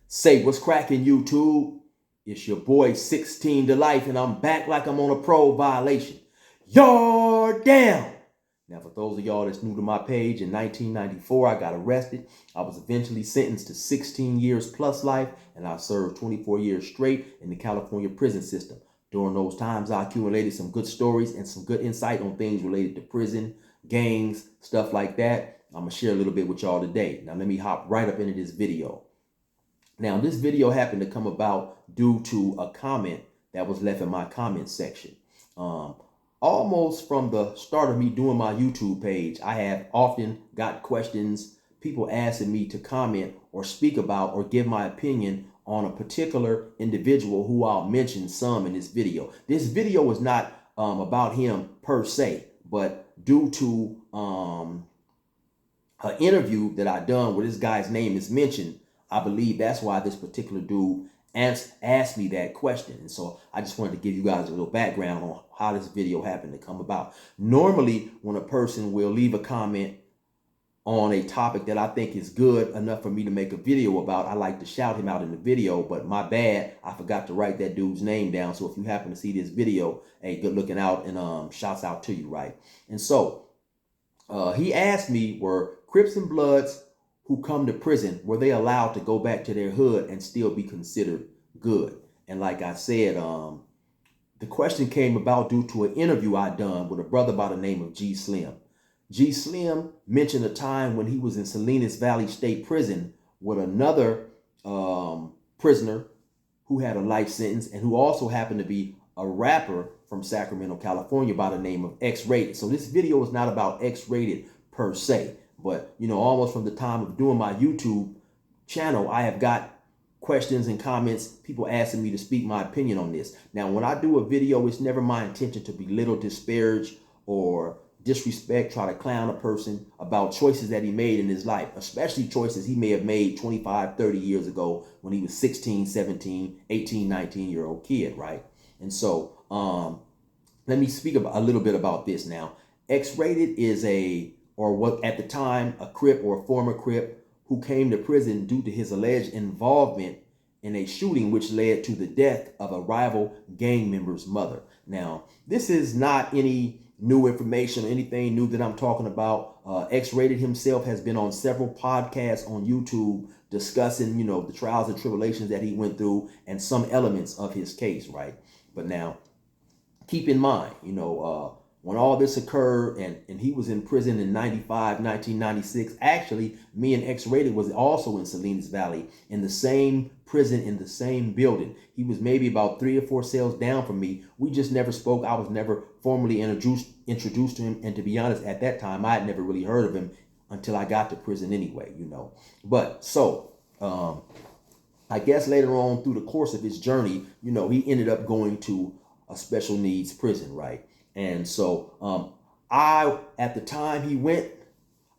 Say what's cracking, YouTube? It's your boy 16 to life, and I'm back like I'm on a pro violation. Yard down. Now, for those of y'all that's new to my page, in 1994, I got arrested. I was eventually sentenced to 16 years plus life, and I served 24 years straight in the California prison system. During those times, I accumulated some good stories and some good insight on things related to prison, gangs, stuff like that. I'm going to share a little bit with y'all today. Now, let me hop right up into this video. Now, this video happened to come about due to a comment that was left in my comment section. Almost from the start of me doing my YouTube page, I have often got questions, people asking me to comment or speak about or give my opinion on a particular individual who I'll mention some in this video. This video is not about him per se, but due to an interview that I done where this guy's name is mentioned, I believe that's why this particular dude asked me that question. And so I just wanted to give you guys a little background on how this video happened to come about. Normally, when a person will leave a comment on a topic that I think is good enough for me to make a video about, I like to shout him out in the video, but my bad, I forgot to write that dude's name down. So if you happen to see this video, hey, good looking out, and shouts out to you, right? And so he asked me, were Crips and Bloods who come to prison, were they allowed to go back to their hood and still be considered good? And like I said, the question came about due to an interview I done with a brother by the name of G Slim. G Slim mentioned a time when he was in Salinas Valley State Prison with another prisoner who had a life sentence and who also happened to be a rapper from Sacramento, California by the name of X-Rated. So this video is not about X-Rated per se. But, you know, almost from the time of doing my YouTube channel, I have got questions and comments, people asking me to speak my opinion on this. Now, when I do a video, it's never my intention to belittle, disparage, or disrespect, try to clown a person about choices that he made in his life, especially choices he may have made 25, 30 years ago when he was 16, 17, 18, 19-year-old kid, right? And so let me speak about a little bit about this now. X-Rated is or what at the time, a Crip or a former Crip who came to prison due to his alleged involvement in a shooting which led to the death of a rival gang member's mother. Now, this is not any new information or anything new that I'm talking about. X-Rated himself has been on several podcasts on YouTube discussing, you know, the trials and tribulations that he went through and some elements of his case, right? But now, keep in mind, you know, when all this occurred and he was in prison in 1996, actually, me and X-Rated was also in Salinas Valley in the same prison, in the same building. He was maybe about 3 or 4 cells down from me. We just never spoke. I was never formally introduced to him. And to be honest, at that time, I had never really heard of him until I got to prison anyway, you know. But so, I guess later on through the course of his journey, you know, he ended up going to a special needs prison, right? And so at the time he went,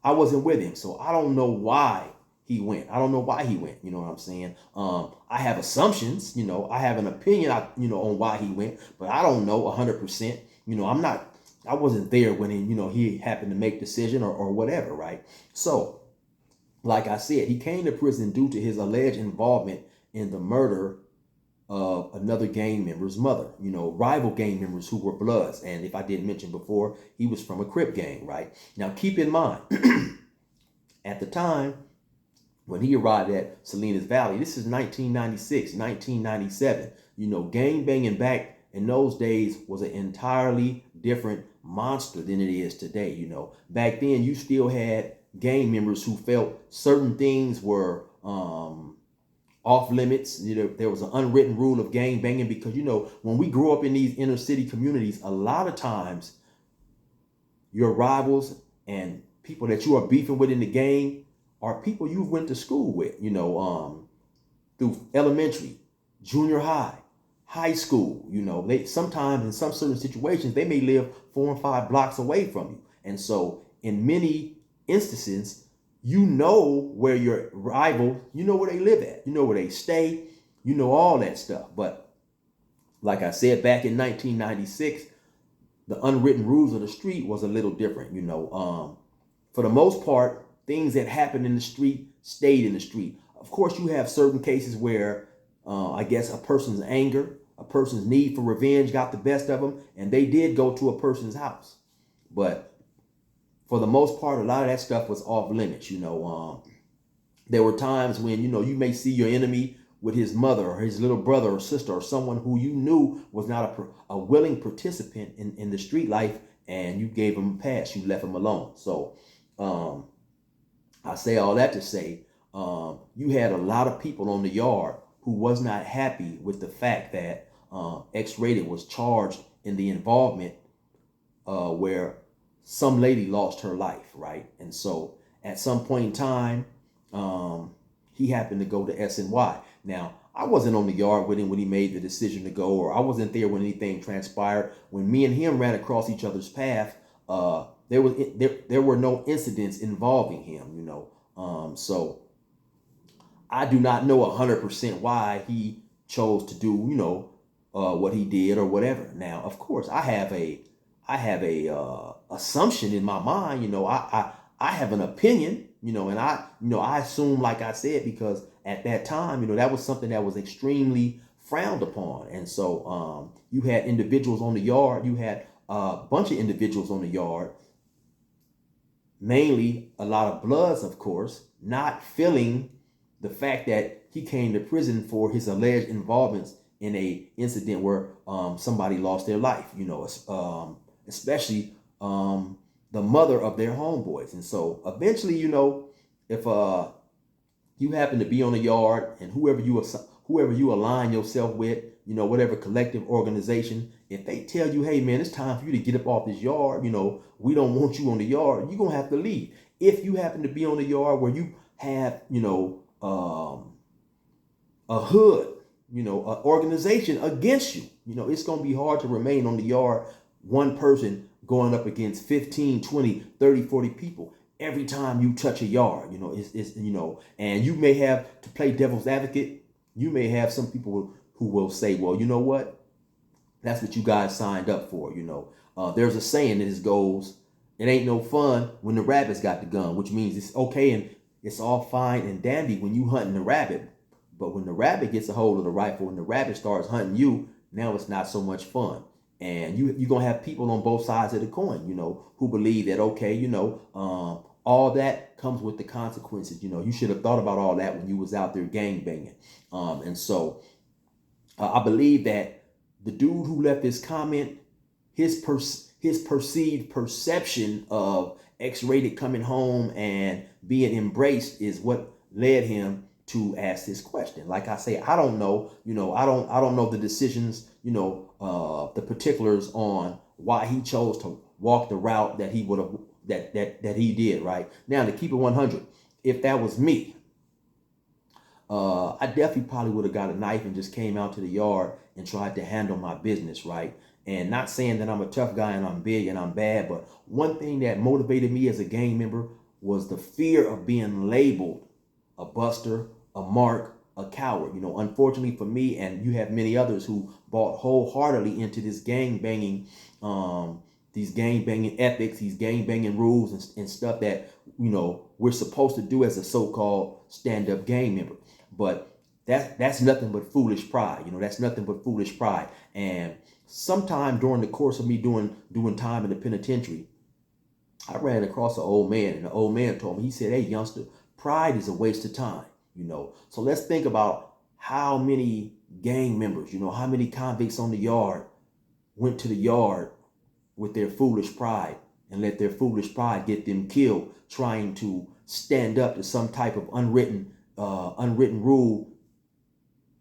I wasn't with him. So I don't know why he went. I don't know why he went. You know what I'm saying? I have assumptions, you know, I have an opinion, on why he went, but I don't know 100%. You know, I wasn't there when he happened to make decision or whatever, right? So, like I said, he came to prison due to his alleged involvement in the murder of another gang member's mother, you know, rival gang members who were Bloods. And if I didn't mention before, he was from a Crip gang, right? Now, keep in mind, at the time when he arrived at Salinas Valley, this is 1996, 1997, you know, gang banging back in those days was an entirely different monster than it is today. You know, back then you still had gang members who felt certain things were, off limits. You know, there was an unwritten rule of gang banging because, you know, when we grew up in these inner city communities, a lot of times your rivals and people that you are beefing with in the gang are people you went to school with, you know, through elementary, junior high, high school. You know, they sometimes in some certain situations, they may live 4 and 5 blocks away from you. And so in many instances, you know where your rival, you know where they live at, you know where they stay, you know all that stuff. But like I said, back in 1996, the unwritten rules of the street was a little different. You know, for the most part, things that happened in the street stayed in the street. Of course, you have certain cases where I guess a person's anger, a person's need for revenge got the best of them, and they did go to a person's house. But for the most part, a lot of that stuff was off limits. There were times when you may see your enemy with his mother or his little brother or sister or someone who you knew was not a willing participant in the street life, and you gave him a pass. You left him alone. So I say all that to say you had a lot of people on the yard who was not happy with the fact that X-Rated was charged in the involvement where some lady lost her life, right? And so at some point in time, he happened to go to SNY. Now, I wasn't on the yard with him when he made the decision to go, or I wasn't there when anything transpired. When me and him ran across each other's path, there were no incidents involving him. So I do not know 100% why he chose to do what he did or whatever. Now, of course, I have a assumption in my mind. I have an opinion, and I assume, like I said, because at that time, that was something that was extremely frowned upon. And so you had individuals on the yard, you had a bunch of individuals on the yard, mainly a lot of Bloods, of course, not feeling the fact that he came to prison for his alleged involvements in a incident where somebody lost their life, especially the mother of their homeboys. And so eventually, if you happen to be on the yard, and whoever you align yourself with, whatever collective organization, if they tell you, hey man, it's time for you to get up off this yard, we don't want you on the yard, you're gonna have to leave. If you happen to be on the yard where you have, a hood, an organization against you, it's gonna be hard to remain on the yard, one person going up against 15, 20, 30, 40 people every time you touch a yard. And you may have, to play devil's advocate, you may have some people who will say, well, you know what, that's what you guys signed up for. There's a saying that goes, it ain't no fun when the rabbit's got the gun, which means it's okay and it's all fine and dandy when you hunting the rabbit, but when the rabbit gets a hold of the rifle, when the rabbit starts hunting you, now it's not so much fun. And you're going to have people on both sides of the coin, who believe that, okay, all that comes with the consequences. You should have thought about all that when you was out there gang banging. And so I believe that the dude who left this comment, his perceived perception of X-Rated coming home and being embraced is what led him to ask this question. Like I say, I don't know, I don't know the decisions, the particulars on why he chose to walk the route that he would have, that he did. Right now, to keep it 100, if that was me, I definitely probably would have got a knife and just came out to the yard and tried to handle my business, right? And not saying that I'm a tough guy and I'm big and I'm bad, but one thing that motivated me as a gang member was the fear of being labeled a buster, a mark, a coward. Unfortunately for me, and you have many others who bought wholeheartedly into this gang banging, these gang banging ethics, these gang banging rules and stuff that, we're supposed to do as a so-called stand-up gang member. But that's nothing but foolish pride. That's nothing but foolish pride. And sometime during the course of me doing time in the penitentiary, I ran across an old man, and the old man told me, he said, hey, youngster, pride is a waste of time. So let's think about how many gang members, how many convicts on the yard went to the yard with their foolish pride and let their foolish pride get them killed, trying to stand up to some type of unwritten rule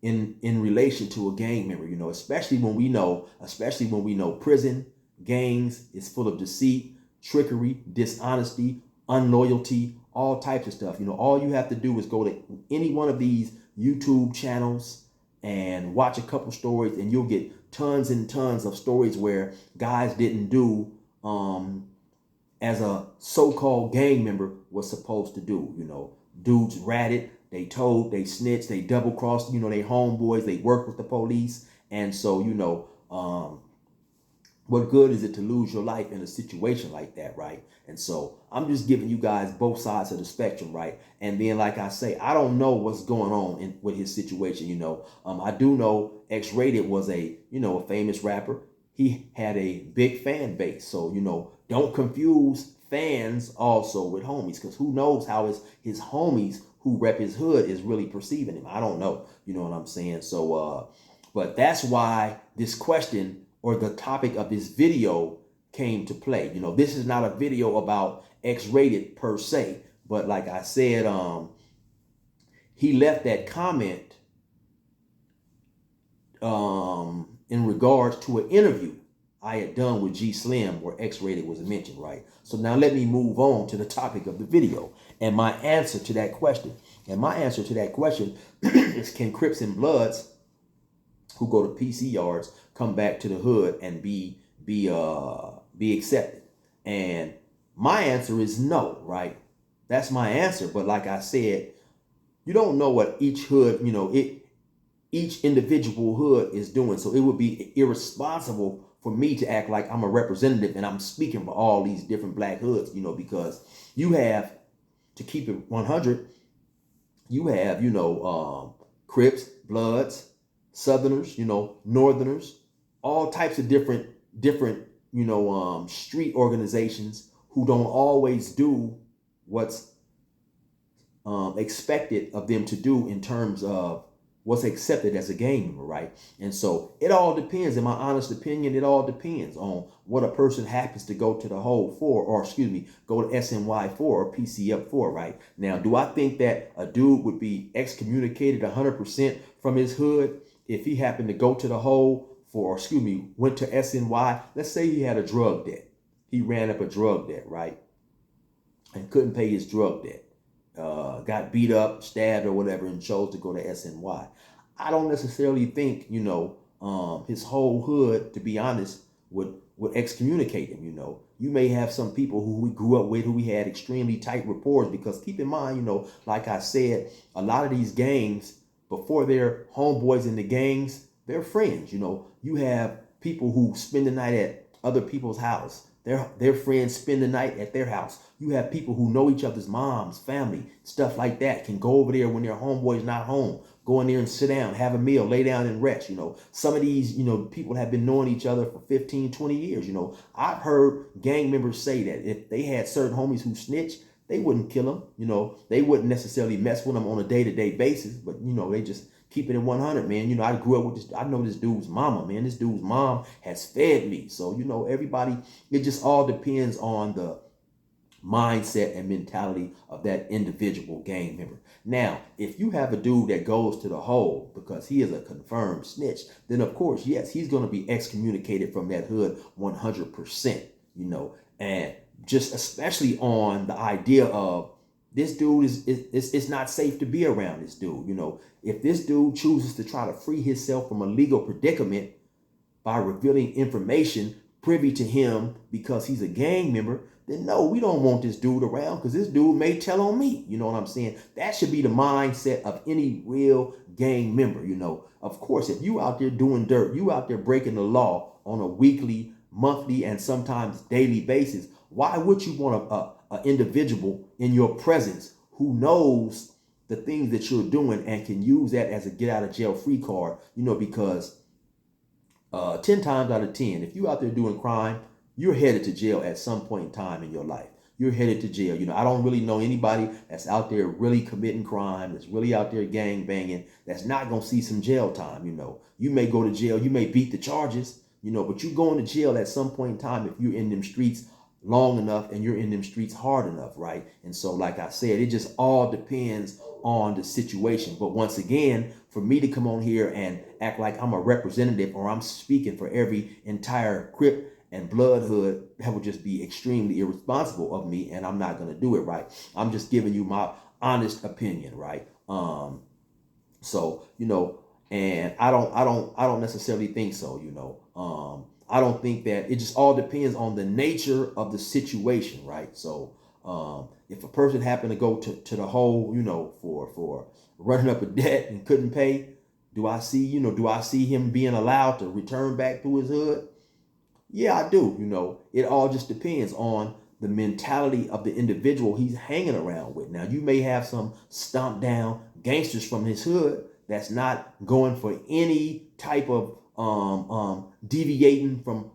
in relation to a gang member. Especially when we know prison, gangs is full of deceit, trickery, dishonesty, unloyalty, all types of stuff. All you have to do is go to any one of these YouTube channels and watch a couple stories, and you'll get tons and tons of stories where guys didn't do as a so-called gang member was supposed to do. Dudes ratted, they told, they snitched, they double-crossed, they homeboys, they worked with the police. And so, what good is it to lose your life in a situation like that, right? And so I'm just giving you guys both sides of the spectrum, right? And then, like I say, I don't know what's going on with his situation. I do know X-Rated was a famous rapper. He had a big fan base, so don't confuse fans also with homies, because who knows how his homies who rep his hood is really perceiving him. I don't know. You know what I'm saying? So, but that's why this question or the topic of this video came to play. This is not a video about X-Rated per se, but like I said, he left that comment in regards to an interview I had done with G Slim where X-Rated was mentioned, right? So now let me move on to the topic of the video and my answer to that question. And my answer to that question is, can Crips and Bloods who go to PC yards come back to the hood and be accepted? And my answer is no, right? That's my answer. But like I said, you don't know what each hood, each individual hood is doing. So it would be irresponsible for me to act like I'm a representative and I'm speaking for all these different black hoods, because you have, to keep it 100, you have, Crips, Bloods, Southerners, Northerners, all types of different, street organizations who don't always do what's expected of them to do in terms of what's accepted as a gang member, right? And so it all depends, in my honest opinion, it all depends on what a person happens to go to the whole for, or go to SNY for or PCF for, right? Now, do I think that a dude would be excommunicated 100% from his hood if he happened to go to the whole for, went to SNY? Let's say he had a drug debt. He ran up a drug debt, right? And couldn't pay his drug debt. Got beat up, stabbed, or whatever, and chose to go to SNY. I don't necessarily think, his whole hood, to be honest, would excommunicate him. You may have some people who we grew up with, who we had extremely tight rapport, because keep in mind, like I said, a lot of these gangs, before they're homeboys in the gangs, they're friends. You have people who spend the night at other people's house. Their friends spend the night at their house. You have people who know each other's moms, family, stuff like that, can go over there when their homeboy's not home, go in there and sit down, have a meal, lay down and rest. Some of these, people have been knowing each other for 15, 20 years. I've heard gang members say that if they had certain homies who snitched, they wouldn't kill them. They wouldn't necessarily mess with them on a day-to-day basis, but, they just keep it in 100, man. I grew up with this. I know this dude's mama, man. This dude's mom has fed me. So, everybody, it just all depends on the mindset and mentality of that individual gang member. Now, if you have a dude that goes to the hole because he is a confirmed snitch, then of course, yes, he's going to be excommunicated from that hood 100%, and just especially on the idea of, this dude it's not safe to be around this dude. If this dude chooses to try to free himself from a legal predicament by revealing information privy to him because he's a gang member, then no, we don't want this dude around, because this dude may tell on me. You know what I'm saying? That should be the mindset of any real gang member. Of course, if you out there doing dirt, you out there breaking the law on a weekly, monthly, and sometimes daily basis, why would you want an individual in your presence who knows the things that you're doing and can use that as a get out of jail free card? Because 10 times out of 10, if you out there doing crime, you're headed to jail at some point in time in your life. You're headed to jail. I don't really know anybody that's out there really committing crime, that's really out there gang banging, that's not going to see some jail time. You may go to jail, you may beat the charges, but you're going to jail at some point in time if you're in them streets long enough and you're in them streets hard enough, right? And so, like I said, it just all depends on the situation. But once again, for me to come on here and act like I'm a representative or I'm speaking for every entire Crip and Blood hood, that would just be extremely irresponsible of me, and I'm not going to do it, right? I'm just giving you my honest opinion, right? So, and I don't necessarily think so, I don't think that, it just all depends on the nature of the situation, right? So if a person happened to go to the hole, for running up a debt and couldn't pay, do I see him being allowed to return back to his hood? Yeah, I do. It all just depends on the mentality of the individual he's hanging around with. Now, you may have some stomped down gangsters from his hood that's not going for any type of deviating from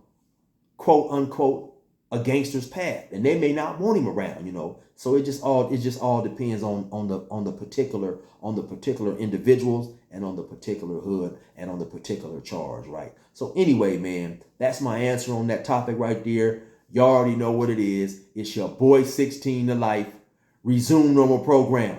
quote unquote a gangster's path, and they may not want him around. So it just all depends on the particular individuals and on the particular hood and on the particular charge, right? So anyway, man, that's my answer on that topic right there. You already know what it is. It's your boy 16 to life. Resume normal program.